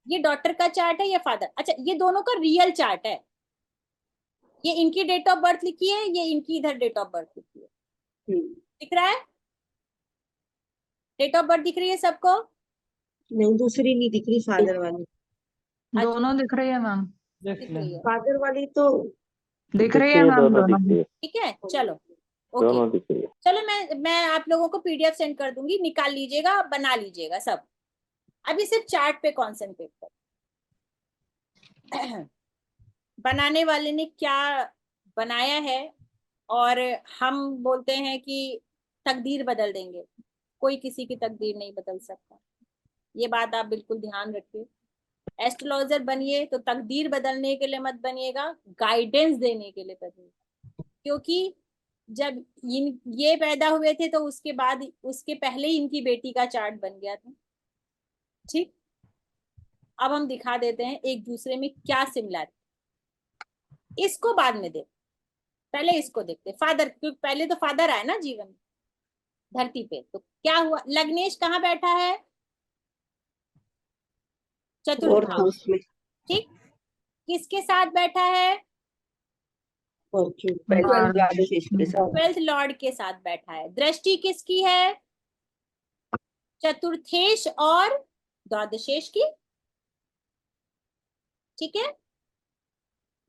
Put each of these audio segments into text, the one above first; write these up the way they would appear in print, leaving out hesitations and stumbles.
ये डॉटर का चार्ट है, ये फादर। अच्छा, ये दोनों का रियल चार्ट है। ये इनकी डेट ऑफ बर्थ लिखी है, ये इनकी इधर डेट ऑफ बर्थ लिखी है। दिख रहा है? डेट ऑफ बर्थ दिख रही है सबको? नहीं, दूसरी नहीं दिख रही, फादर वाली। दोनों दिख रही है मैम। दिख रही है, फादर वाली तो दिख रही है मैम, दोनों भी। ठीक है। चलो ओके, दोनों दिख रही है। चलो मैं आप लोगों को पीडीएफ सेंड कर दूंगी, निकाल लीजिएगा, बना लीजिएगा सब। अभी सिर्फ चार्ट पे कॉन्सेंट्रेट कर। बनाने वाले ने क्या बनाया है, और हम बोलते हैं कि तकदीर बदल देंगे। कोई किसी की तकदीर नहीं बदल सकता, ये बात आप बिल्कुल ध्यान रखिए। एस्ट्रोलॉजर बनिए तो तकदीर बदलने के लिए मत बनिएगा, गाइडेंस देने के लिए बनिएगा। क्योंकि जब ये पैदा हुए थे तो उसके बाद, उसके पहले ही इनकी बेटी का चार्ट बन गया था। ठीक, अब हम दिखा देते हैं एक दूसरे में क्या सिमिलरिटी। इसको बाद में देख, पहले इसको देखते। फादर, क्योंकि पहले तो फादर आया ना जीवन में, धरती पे। तो क्या हुआ, लग्नेश कहाँ बैठा है? चतुर्थ भाव। ठीक, किसके साथ बैठा है? ट्वेल्थ लॉर्ड के साथ बैठा है। दृष्टि किसकी है? चतुर्थेश और द्वादशेश की। ठीक है,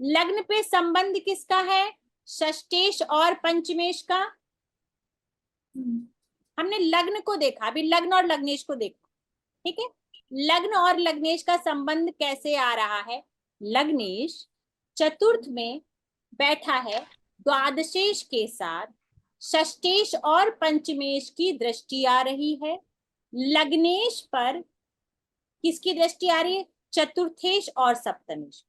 लग्न पे संबंध किसका है? षष्ठेश और पंचमेश का। हमने लग्न को देखा, अभी लग्न और लग्नेश को देखा। ठीक है, लग्न और लग्नेश का संबंध कैसे आ रहा है? लग्नेश चतुर्थ में बैठा है द्वादशेश के साथ, षष्ठेश और पंचमेश की दृष्टि आ रही है। लग्नेश पर किसकी दृष्टि आ रही है? चतुर्थेश और सप्तमेश।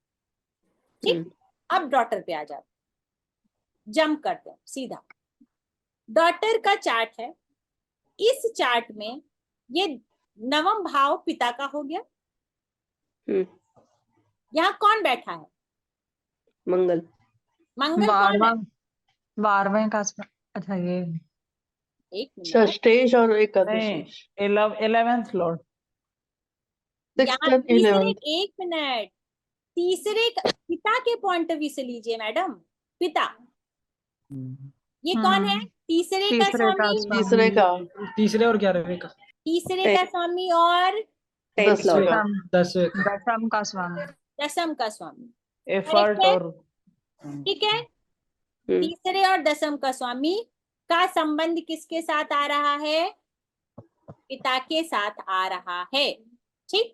ठीक, अब डॉटर पे आ जाते, जंप करते हैं सीधा। डॉटर का चार्ट है, इस चार्ट में ये नवम भाव पिता का हो गया। यहाँ कौन बैठा है? मंगल। मंगल कौन है? 12वें का। अच्छा, ये एक मिनट, षष्ठेश और नहीं, एकादशेश। 11th Lord. यहाँ तीसरे, एक मिनट, तीसरे पिता के पॉइंट ऑफ व्यू से लीजिए मैडम। पिता, ये कौन है? तीसरे का स्वामी। तीसरे का, तीसरे और 11वें का। तीसरे का स्वामी और 10वें का। दशम का स्वामी। दशम का स्वामी। एफर्ट Correct है? और ठीक है, तीसरे और दशम का स्वामी का संबंध किसके साथ आ रहा है? पिता के साथ आ रहा है। ठीक,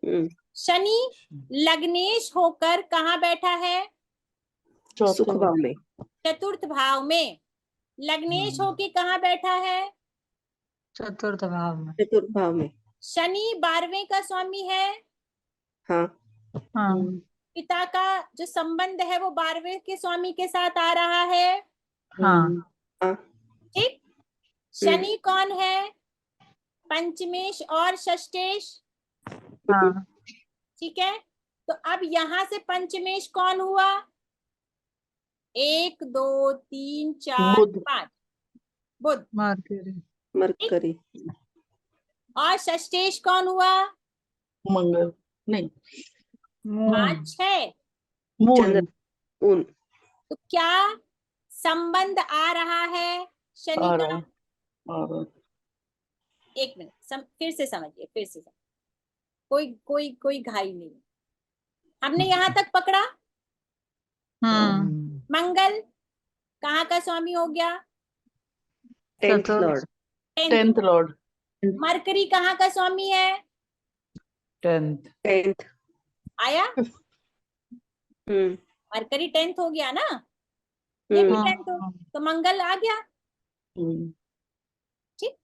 शनि लग्नेश होकर कहाँ बैठा है? सुख भाव में। चतुर्थ भाव में। लग्नेश होके कहाँ बैठा है? चतुर्थ भाव में। चतुर्थ भाव में। शनि 12वें का स्वामी है। हाँ, पिता का जो संबंध है वो 12वें के स्वामी के साथ आ रहा है। हाँ, ठीक, शनि कौन है? पंचमेश और षष्ठेश। हाँ, ठीक है, तो अब यहां से पंचमेश कौन हुआ? 1 2 3 4 5, बुध। मरकरी। और षष्ठेश कौन हुआ? मंगल नहीं, 5 6। मून। तो क्या संबंध आ रहा है शनि का? एक मिनट, फिर से समझिए, फिर से समझिए। कोई कोई कोई घाई नहीं। हमने यहां तक पकड़ा। मंगल कहाँ का स्वामी हो गया? 10th Lord. 10th Lord. Mercury कहाँ का स्वामी है? 10th। आया? मरकरी 10th हो गया ना, ये भी 10th हो, तो मंगल आ गया। ठीक,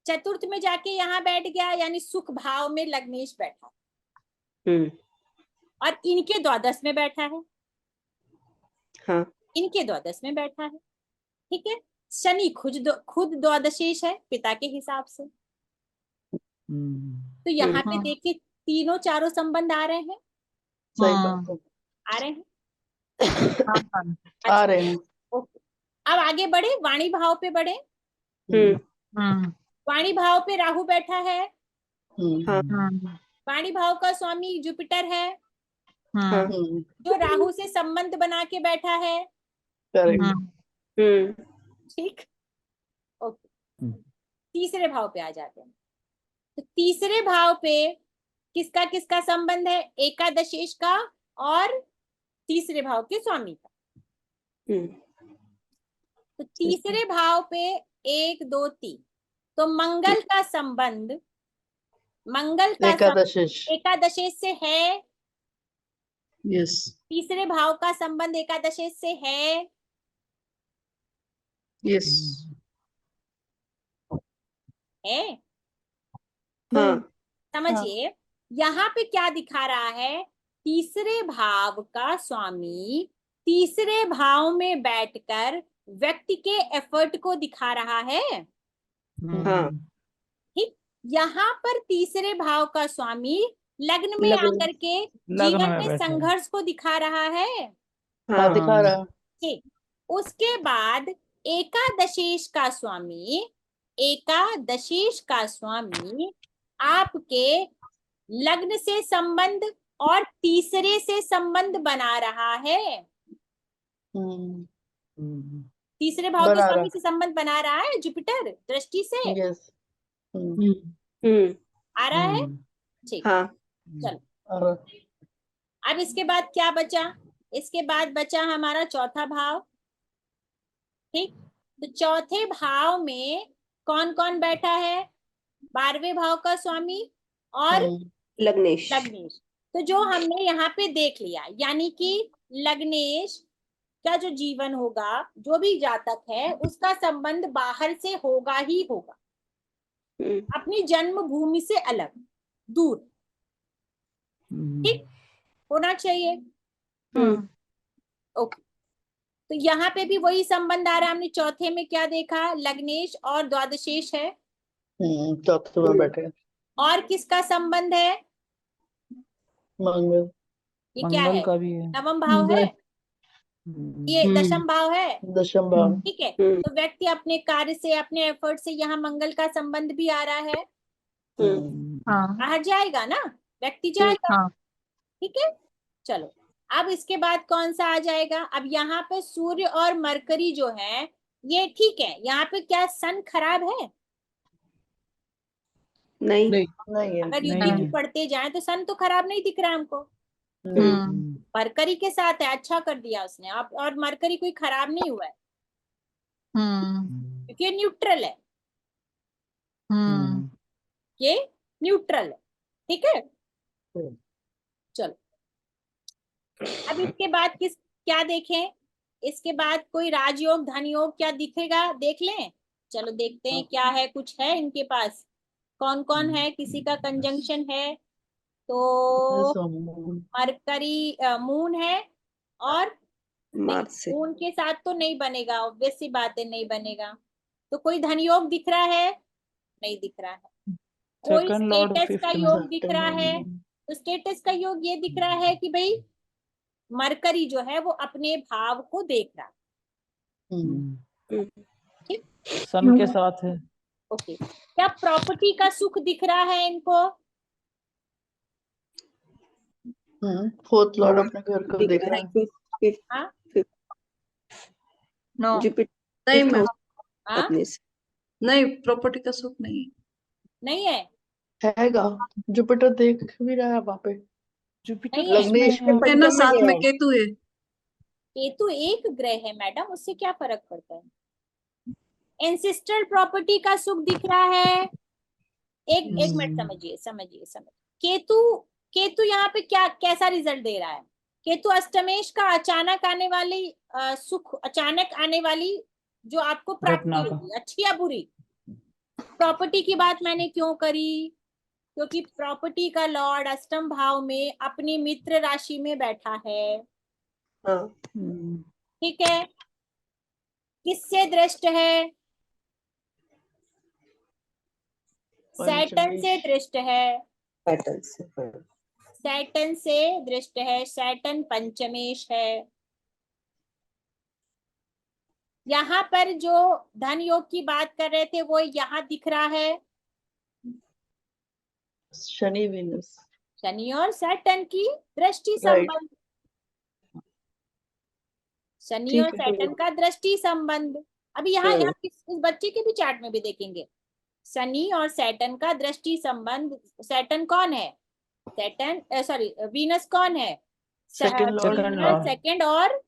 चतुर्थ में जाके यहाँ बैठ गया, यानी सुख भाव में लग्नेश बैठा, और इनके द्वादश में बैठा है। हाँ, इनके द्वादश में बैठा है। ठीक है, शनि खुद द्वादशेश है पिता के हिसाब से। तो यहाँ पे देखिए तीनों चारों संबंध आ रहे हैं। सही बात है। आ रहे हैं, आ रहे हैं। ओके, अब आगे बढ़े, वाणी भाव पे बढ़े। वाणी भाव पे राहु बैठा है। हाँ वाणी भाव का स्वामी जुपिटर है, हाँ जो राहु से संबंध बना के बैठा है। करेक्ट ठीक, ओके। तीसरे भाव पे आ जाते हैं। तो तीसरे भाव पे किसका किसका संबंध है? एकादशेश का और तीसरे भाव के स्वामी का। तो तीसरे भाव पे 1 2 3, तो मंगल का संबंध, मंगल का एकादशेश से है। यस तीसरे भाव का संबंध एकादशेश से है। यस है हाँ समझिए, यहाँ पे क्या दिखा रहा है? तीसरे भाव का स्वामी तीसरे भाव में बैठकर व्यक्ति के एफर्ट को दिखा रहा है। हाँ ठीक, यहाँ पर तीसरे भाव का स्वामी लग्न में आकर के जीवन में संघर्ष को दिखा रहा है। हाँ दिखा रहा। ठीक, उसके बाद एकादशेश का स्वामी, एकादशेश का स्वामी आपके लग्न से संबंध और तीसरे से संबंध बना रहा है। तीसरे भाव के स्वामी से संबंध बना रहा है जुपिटर दृष्टि से। यस आ रहा है। ठीक, हाँ चलो अब इसके बाद क्या बचा? इसके बाद बचा हमारा चौथा भाव। ठीक, तो चौथे भाव में कौन कौन बैठा है? 12वें भाव का स्वामी और लग्नेश। तो जो हमने यहाँ पे देख लिया, यानी कि लग्नेश का जो जीवन होगा, जो भी जातक है उसका संबंध बाहर से होगा ही होगा, अपनी जन्मभूमि से अलग, दूर। ठीक, होना चाहिए। ओके, तो यहाँ पे भी वही संबंध आ रहा है। हमने चौथे में क्या देखा? लग्नेश और द्वादशेश है। चौथे में बैठे। और किसका संबंध है? मंगल। ये क्या है? का भी है। नवम भाव है, ये दशम भाव है। दशम भाव। ठीक है, तो व्यक्ति अपने कार्य से, अपने एफर्ट से, यहाँ मंगल का संबंध भी आ रहा है। बाहर जाएगा ना, व्यक्ति जाएगा। ठीक है, चलो अब इसके बाद कौन सा आ जाएगा? अब यहाँ पे सूर्य और मरकरी जो है ये ठीक है। यहाँ पे क्या सन खराब है? नहीं अगर युति में पढ़ते जाए तो सन तो खराब नहीं दिख रहा हमको। मरकरी के साथ है, अच्छा कर दिया उसने। आप और मरकरी कोई खराब नहीं हुआ है क्योंकि ये न्यूट्रल है। ये न्यूट्रल है। ठीक है, चलो अब इसके बाद क्या देखें? इसके बाद कोई राजयोग धन योग क्या दिखेगा? देख लें, चलो देखते हैं क्या है। कुछ है इनके पास? कौन कौन है? किसी का कंजंक्शन है तो मरकरी मून है, और मून के साथ तो नहीं बनेगा, ऑब्वियस सी बात है, नहीं बनेगा। तो कोई धन योग दिख रहा है? नहीं दिख रहा है। कोई स्टेटस का योग दिख रहा है? तो स्टेटस का योग ये दिख रहा है कि भाई मरकरी जो है वो अपने भाव को देख रहा है। ठीक, सन के साथ है। ओके, क्या प्रॉपर्टी का सुख दिख रहा है इनको? फोर्थ लॉर्ड अपने घर को देख रहा है। हाँ, नो नहीं मैम, हाँ? नहीं प्रॉपर्टी का सुख नहीं है। हैगा। जुपिटर देख भी रहा है वहां पे। जुपिटर नहीं है। लग्नेश के पंचम साथ में है। केतु है। केतु एक ग्रह है मैडम, उससे क्या फर्क पड़ता है? एंसेस्ट्रल प्रॉपर्टी का सुख दिख रहा है। एक मिनट, समझिए। केतु यहाँ पे क्या कैसा रिजल्ट दे रहा है? केतु अष्टमेश का अचानक आने वाली सुख, अचानक आने वाली जो आपको प्राप्ति होगी, अच्छी या बुरी। प्रॉपर्टी की बात मैंने क्यों करी? क्योंकि प्रॉपर्टी का लॉर्ड अष्टम भाव में अपनी मित्र राशि में बैठा है। ठीक है, किससे दृष्ट है? सैटर्न से दृष्ट है। सैटर्न से दृष्ट है। सैटर्न पंचमेश है। यहाँ पर जो धन योग की बात कर रहे थे वो यहाँ दिख रहा है। शनि वीनस। शनि और सैटर्न की दृष्टि राइट। संबंध, शनि ठीक और है। सैटर्न का दृष्टि संबंध। अभी यहाँ आप इस बच्चे के भी चार्ट में भी देखेंगे, शनि और सैटर्न का दृष्टि संबंध। सैटर्न कौन है? सैटर्न सॉरी वीनस कौन है? Second Lord. Second lord। Second और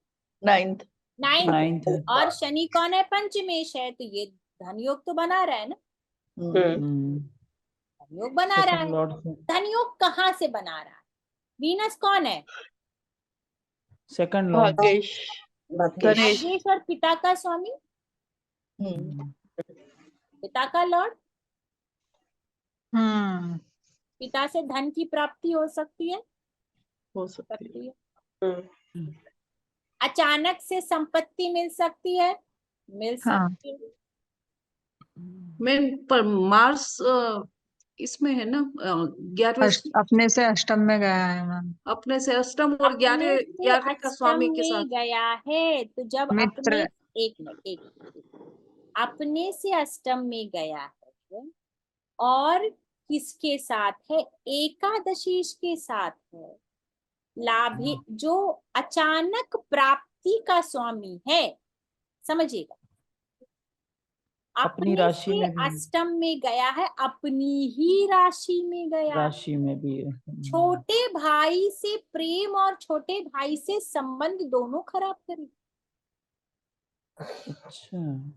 नाइन्थ। नाइन्थ। नाइन्थ है। और शनि कौन है? पंचमेश है। तो ये धन योग तो बना रहा है ना, धन योग बना रहा सेकंड है। लॉर्ड से। धन योग कहाँ से बना रहा है? वीनस कौन है? Second lord. भाग्येश। धनेश। भाग्येश और पिता का स्वामी, पिता का लॉर्ड। हम्म पिता से धन की प्राप्ति हो सकती है, हो सकती है। अचानक से संपत्ति मिल सकती है, मिल हाँ। सकती है। मैम पर मार्स इसमें है ना 11वें अपने से अष्टम में गया है मैम। अपने से अष्टम और अपने से 11वें का अष्टम स्वामी के में साथ। गया है, तो जब मित्र। अपने, एक मिनट, अपने से अष्टम में गया है और किसके साथ है? एकादशीश के साथ है। लाभी जो अचानक प्राप्ति का स्वामी है, समझिएगा। अपनी अपने राशि से में भी है। अष्टम में गया है, अपनी ही राशि में गया है। राशि में भी है। छोटे भाई से प्रेम और छोटे भाई से संबंध दोनों खराब करेगा, अच्छा।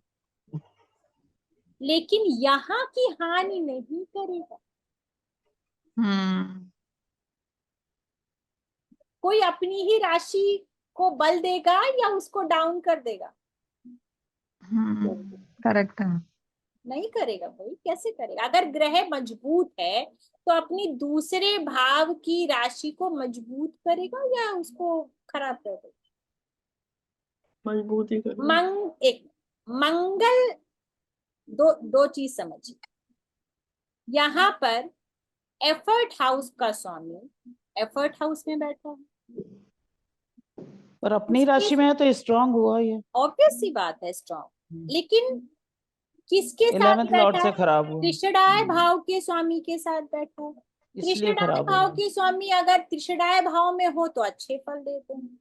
लेकिन यहाँ की हानि नहीं करेगा। हम्म कोई अपनी ही राशि को बल देगा या उसको डाउन कर देगा? करेक्ट है। नहीं करेगा भाई, कैसे करेगा? अगर ग्रह मजबूत है तो अपनी दूसरे भाव की राशि को मजबूत करेगा या उसको खराब कर देगा? मजबूत ही करेगा। एक मंगल, दो चीज समझिए। यहाँ पर एफर्ट हाउस का स्वामी एफर्ट हाउस में बैठा है, पर अपनी राशि में है तो स्ट्रांग हुआ ये। ऑब्वियस सी बात है स्ट्रॉन्ग, लेकिन किसके साथ 11th लॉर्ड बैठा से है? खराब हुआ। त्रिषडाय भाव के स्वामी के साथ बैठा है। इसलिए त्रिषडाय खराब भाव हुआ। के स्वामी अगर त्रिषडाय भाव में हो तो अच्छे फल देते हैं,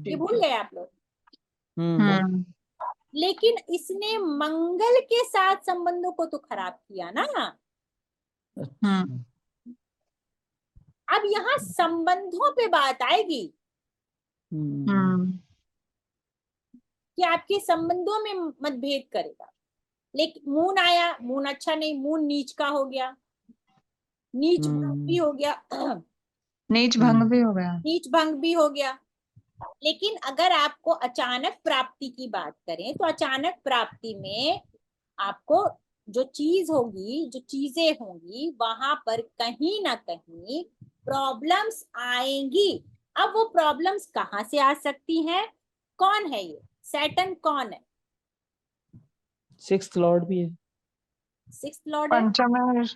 ये भूल गए आप लोग। हम्म लेकिन इसने मंगल के साथ संबंधों को तो खराब किया ना। अच्छा। अब यहाँ संबंधों पे बात आएगी कि आपके संबंधों में मतभेद करेगा। लेकिन मून आया, मून अच्छा नहीं, मून नीच का हो गया, नीच भंग भी हो गया नीच भंग भी हो गया। नीच भंग भी हो गया। लेकिन अगर आपको अचानक प्राप्ति की बात करें तो अचानक प्राप्ति में आपको जो चीज होगी, जो चीजें होंगी, वहां पर कहीं ना कहीं प्रॉब्लम्स आएंगी। अब वो प्रॉब्लम्स कहाँ से आ सकती हैं? कौन है ये? सैटर्न कौन है? 6th लॉर्ड भी है। 6th लॉर्ड है, पंचमेश।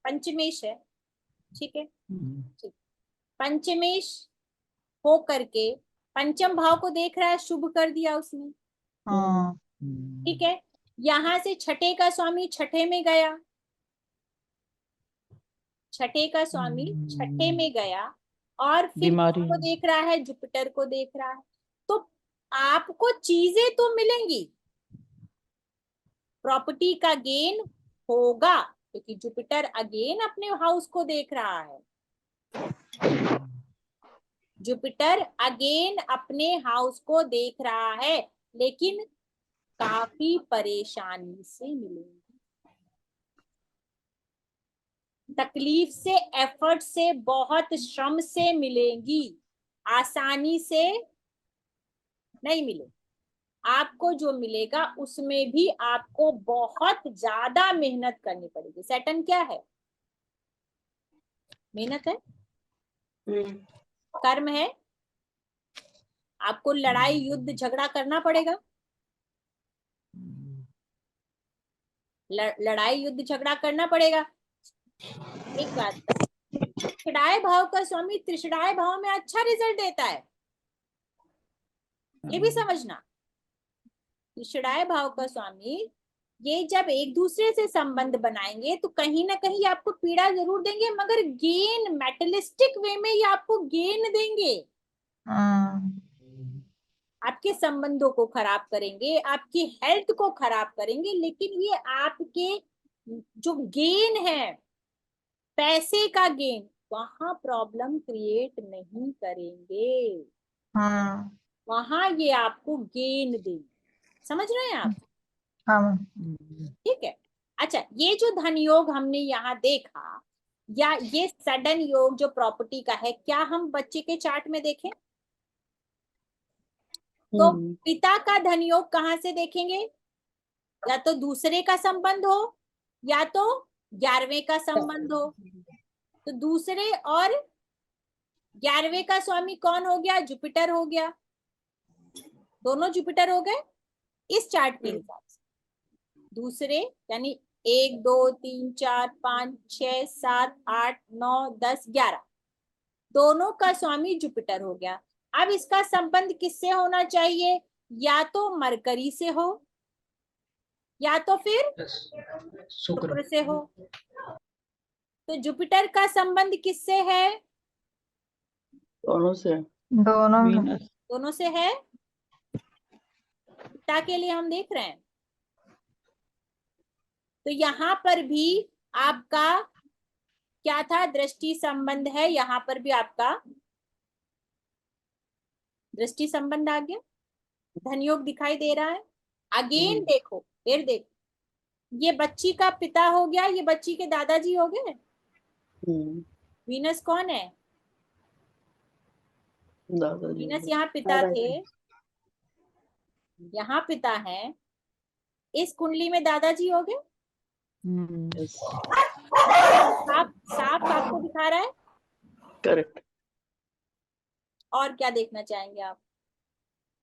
पंचमेश है, ठीक है। ठीक, पंचमेश हो करके पंचम भाव को देख रहा है, शुभ कर दिया उसने, ठीक है। यहां से छठे का स्वामी छठे में गया, छठे का स्वामी छठे में गया और फिर बीमारी को देख रहा है, जुपिटर को देख रहा है। तो आपको चीजें तो मिलेंगी, प्रॉपर्टी का गेन होगा, क्योंकि जुपिटर अगेन अपने हाउस को देख रहा है। जुपिटर अगेन अपने हाउस को देख रहा है, लेकिन काफी परेशानी से मिलेंगी, तकलीफ से, एफर्ट से, बहुत श्रम से मिलेंगी, आसानी से नहीं मिलेगी। आपको जो मिलेगा उसमें भी आपको बहुत ज्यादा मेहनत करनी पड़ेगी। सैटर्न क्या है? मेहनत है, कर्म है। आपको लड़ाई युद्ध झगड़ा करना पड़ेगा, लड़ाई युद्ध झगड़ा करना पड़ेगा। एक बात, त्रिषडाय भाव का स्वामी त्रिषडाय भाव में अच्छा रिजल्ट देता है, ये भी समझना। त्रिषडाय भाव का स्वामी ये जब एक दूसरे से संबंध बनाएंगे तो कहीं ना कहीं आपको पीड़ा जरूर देंगे, मगर गेन मेटलिस्टिक वे में ये आपको गेन देंगे। आपके संबंधों को खराब करेंगे, आपकी हेल्थ को खराब करेंगे, लेकिन ये आपके जो गेन है, पैसे का गेन, वहां प्रॉब्लम क्रिएट नहीं करेंगे। वहां ये आपको गेन देंगे। समझ रहे हैं आप? हाँ ठीक है। अच्छा, ये जो धन योग हमने यहाँ देखा, या ये सडन योग जो प्रॉपर्टी का है, क्या हम बच्चे के चार्ट में देखें? तो पिता का धन योग कहाँ से देखेंगे? या तो दूसरे का संबंध हो, या तो 11वें का संबंध हो। तो दूसरे और 11वें का स्वामी कौन हो गया? जुपिटर हो गया। दोनों जुपिटर हो गए इस चार्ट के हिसाब से। दूसरे यानी 1 2 3 4 5 6 7 8 9 10 11, दोनों का स्वामी जुपिटर हो गया। अब इसका संबंध किससे होना चाहिए? या तो मरकरी से हो, या तो फिर शुक्र से हो। तो जुपिटर का संबंध किससे है? दोनों से। दोनों में। वीनस। दोनों से है। पिता के लिए हम देख रहे हैं। तो यहाँ पर भी आपका क्या था? दृष्टि संबंध है। यहाँ पर भी आपका दृष्टि संबंध आ गया, धनयोग दिखाई दे रहा है। अगेन देखो, फिर देखो, ये बच्ची का पिता हो गया, ये बच्ची के दादाजी हो गए। वीनस कौन है? दादाजी। वीनस यहाँ पिता थे, यहाँ पिता है, इस कुंडली में दादाजी हो गए। साफ साफ आपको दिखा रहा है। करेक्ट। और क्या देखना चाहेंगे आप?